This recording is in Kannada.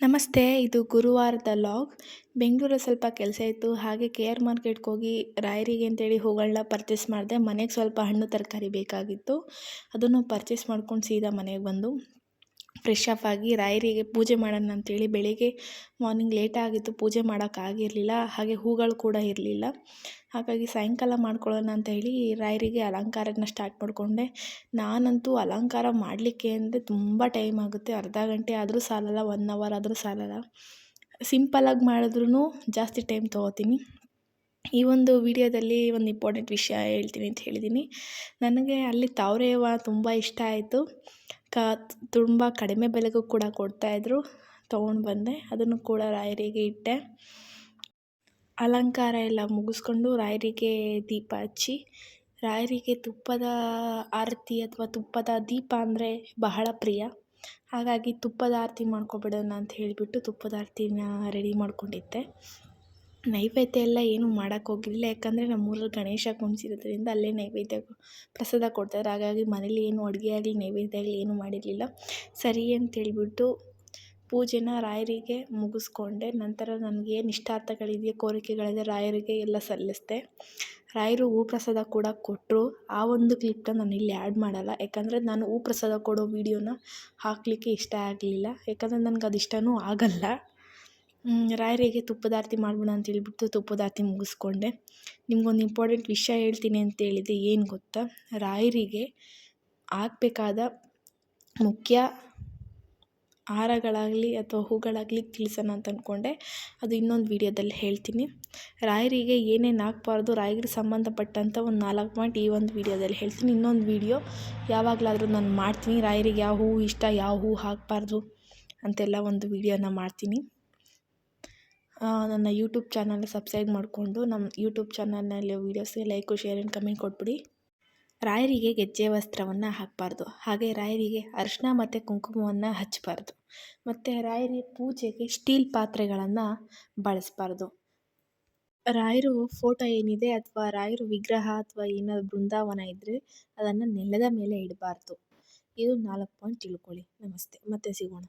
ನಮಸ್ತೆ, ಇದು ಗುರುವಾರದ ಲಾಗ್. ಬೆಂಗಳೂರಲ್ಲಿ ಸ್ವಲ್ಪ ಕೆಲಸ ಇತ್ತು. ಹಾಗೆ KR ಮಾರ್ಕೆಟ್ಗೆ ಹೋಗಿ ರಾಯರಿಗೆ ಅಂತೇಳಿ ಹೂಗಳನ್ನ ಪರ್ಚೇಸ್ ಮಾಡಿದೆ. ಮನೆಗೆ ಸ್ವಲ್ಪ ಹಣ್ಣು ತರಕಾರಿ ಬೇಕಾಗಿತ್ತು. ಅದನ್ನು ಪರ್ಚೇಸ್ ಮಾಡ್ಕೊಂಡು ಸೀದಾ ಮನೆಗೆ ಬಂದು ಫ್ರೆಶ್ ಅಪ್ ಆಗಿ ರಾಯರಿಗೆ ಪೂಜೆ ಮಾಡೋಣ ಅಂತೇಳಿ ಬೆಳಿಗ್ಗೆ ಮಾರ್ನಿಂಗ್ ಲೇಟ್ ಆಗಿತ್ತು, ಪೂಜೆ ಮಾಡೋಕ್ಕಾಗಿರಲಿಲ್ಲ. ಹಾಗೆ ಹೂಗಳು ಕೂಡ ಇರಲಿಲ್ಲ. ಹಾಗಾಗಿ ಸಾಯಂಕಾಲ ಮಾಡ್ಕೊಳ್ಳೋಣ ಅಂತ ಹೇಳಿ ರಾಯರಿಗೆ ಅಲಂಕಾರನ ಸ್ಟಾರ್ಟ್ ಮಾಡಿಕೊಂಡೆ. ನಾನಂತೂ ಅಲಂಕಾರ ಮಾಡಲಿಕ್ಕೆ ಅಂದರೆ ತುಂಬ ಟೈಮ್ ಆಗುತ್ತೆ. ಅರ್ಧ ಗಂಟೆ ಆದರೂ ಸಾಲಲ್ಲ, 1 ಅವರ್ ಆದರೂ ಸಾಲಲ್ಲ. ಸಿಂಪಲಾಗಿ ಮಾಡಿದ್ರೂ ಜಾಸ್ತಿ ಟೈಮ್ ತೊಗೋತೀನಿ. ಈ ಒಂದು ವಿಡಿಯೋದಲ್ಲಿ ಒಂದು ಇಂಪಾರ್ಟೆಂಟ್ ವಿಷಯ ಹೇಳ್ತೀನಿ ಅಂತ ಹೇಳಿದ್ದೀನಿ. ನನಗೆ ಅಲ್ಲಿ ತಾವರೆ ಹೂವು ತುಂಬ ಇಷ್ಟ ಆಯಿತು. ತುಂಬ ಕಡಿಮೆ ಬೆಲೆಗೂ ಕೂಡ ಕೊಡ್ತಾಯಿದ್ರು. ತೊಗೊಂಡು ಬಂದೆ, ಅದನ್ನು ಕೂಡ ರಾಯರಿಗೆ ಇಟ್ಟೆ. ಅಲಂಕಾರ ಎಲ್ಲ ಮುಗಿಸ್ಕೊಂಡು ರಾಯರಿಗೆ ದೀಪ ಹಚ್ಚಿ, ರಾಯರಿಗೆ ತುಪ್ಪದ ಆರತಿ ಅಥವಾ ತುಪ್ಪದ ದೀಪ ಅಂದರೆ ಬಹಳ ಪ್ರಿಯ. ಹಾಗಾಗಿ ತುಪ್ಪದ ಆರತಿ ಮಾಡ್ಕೊಬಿಡೋಣ ಅಂತ ಹೇಳಿಬಿಟ್ಟು ತುಪ್ಪದ ಆರತಿನ ರೆಡಿ ಮಾಡ್ಕೊಂಡಿದ್ದೆ. ನೈವೇದ್ಯ ಎಲ್ಲ ಏನೂ ಮಾಡೋಕ್ಕೋಗಿರಲಿಲ್ಲ, ಯಾಕಂದರೆ ನಮ್ಮೂರಲ್ಲಿ ಗಣೇಶ ಕುಣಿಸಿರೋದ್ರಿಂದ ಅಲ್ಲೇ ನೈವೇದ್ಯ ಪ್ರಸಾದ ಕೊಡ್ತಾರೆ. ಹಾಗಾಗಿ ಮನೇಲಿ ಏನು ಅಡುಗೆ ಆಗಲಿ ನೈವೇದ್ಯ ಆಗಲಿ ಏನೂ ಮಾಡಿರಲಿಲ್ಲ. ಸರಿ ಅಂತೇಳಿಬಿಟ್ಟು ಪೂಜೆನ ರಾಯರಿಗೆ ಮುಗಿಸ್ಕೊಂಡೆ. ನಂತರ ನನಗೇನು ಇಷ್ಟಾರ್ಥಗಳಿದೆಯೋ, ಕೋರಿಕೆಗಳಿದೆ, ರಾಯರಿಗೆ ಎಲ್ಲ ಸಲ್ಲಿಸಿದೆ. ರಾಯರು ಹೂ ಪ್ರಸಾದ ಕೂಡ ಕೊಟ್ಟರು. ಆ ಒಂದು ಕ್ಲಿಪ್ನ ನಾನು ಇಲ್ಲಿ ಆ್ಯಡ್ ಮಾಡಲ್ಲ, ಯಾಕಂದರೆ ನಾನು ಹೂ ಪ್ರಸಾದ ಕೊಡೋ ವೀಡಿಯೋನ ಹಾಕಲಿಕ್ಕೆ ಇಷ್ಟ ಆಗಲಿಲ್ಲ. ಯಾಕಂದರೆ ನನಗೆ ಅದು ಇಷ್ಟವೂ ಆಗಲ್ಲ. ರಾಯರಿಗೆ ತುಪ್ಪದ ಆರತಿ ಮಾಡೋಣ ಅಂತೇಳ್ಬಿಟ್ಟು ತುಪ್ಪದ ಆರತಿ ಮುಗಿಸ್ಕೊಂಡೆ. ನಿಮ್ಗೊಂದು ಇಂಪಾರ್ಟೆಂಟ್ ವಿಷಯ ಹೇಳ್ತೀನಿ ಅಂತೇಳಿದೆ. ಏನು ಗೊತ್ತಾ, ರಾಯರಿಗೆ ಆಗಬೇಕಾದ ಮುಖ್ಯ ಹಾರಗಳಾಗಲಿ ಅಥವಾ ಹೂಗಳಾಗಲಿ ತಿಳಿಸೋಣ ಅಂತ ಅಂದ್ಕೊಂಡೆ. ಅದು ಇನ್ನೊಂದು ವೀಡಿಯೋದಲ್ಲಿ ಹೇಳ್ತೀನಿ. ರಾಯರಿಗೆ ಏನೇನು ಹಾಕ್ಬಾರ್ದು, ರಾಯರಿಗೆ ಸಂಬಂಧಪಟ್ಟಂಥ ಒಂದು 4 ಪಾಯಿಂಟ್ ಈ ಒಂದು ವೀಡಿಯೋದಲ್ಲಿ ಹೇಳ್ತೀನಿ. ಇನ್ನೊಂದು ವೀಡಿಯೋ ಯಾವಾಗಲಾದರೂ ನಾನು ಮಾಡ್ತೀನಿ, ರಾಯರಿಗೆ ಯಾವ ಹೂವು ಇಷ್ಟ, ಯಾವ ಹೂವು ಹಾಕಬಾರ್ದು ಅಂತೆಲ್ಲ ಒಂದು ವೀಡಿಯೋನ ಮಾಡ್ತೀನಿ. ನನ್ನ ಯೂಟ್ಯೂಬ್ ಚಾನಲ್ನ ಸಬ್ಸ್ಕ್ರೈಬ್ ಮಾಡಿಕೊಂಡು ನಮ್ಮ ಯೂಟ್ಯೂಬ್ ಚಾನಲ್ನಲ್ಲಿ ವೀಡಿಯೋಸ್ಗೆ ಲೈಕು, ಶೇರ್ ಆ್ಯಂಡ್ ಕಮೆಂಟ್ ಕೊಟ್ಬಿಡಿ. ರಾಯರಿಗೆ ಗೆಜ್ಜೆ ವಸ್ತ್ರವನ್ನು ಹಾಕಬಾರ್ದು. ಹಾಗೆ ರಾಯರಿಗೆ ಅರಿಶಿನ ಮತ್ತು ಕುಂಕುಮವನ್ನು ಹಚ್ಚಬಾರ್ದು. ಮತ್ತು ರಾಯರಿಗೆ ಪೂಜೆಗೆ ಸ್ಟೀಲ್ ಪಾತ್ರೆಗಳನ್ನು ಬಳಸಬಾರ್ದು. ರಾಯರು ಫೋಟೋ ಏನಿದೆ ಅಥವಾ ರಾಯರು ವಿಗ್ರಹ ಅಥವಾ ಏನಾದರೂ ಬೃಂದಾವನ ಇದ್ದರೆ ಅದನ್ನು ನೆಲದ ಮೇಲೆ ಇಡಬಾರ್ದು. ಇದು 4 ಪಾಯಿಂಟ್ ತಿಳ್ಕೊಳ್ಳಿ. ನಮಸ್ತೆ, ಮತ್ತೆ ಸಿಗೋಣ.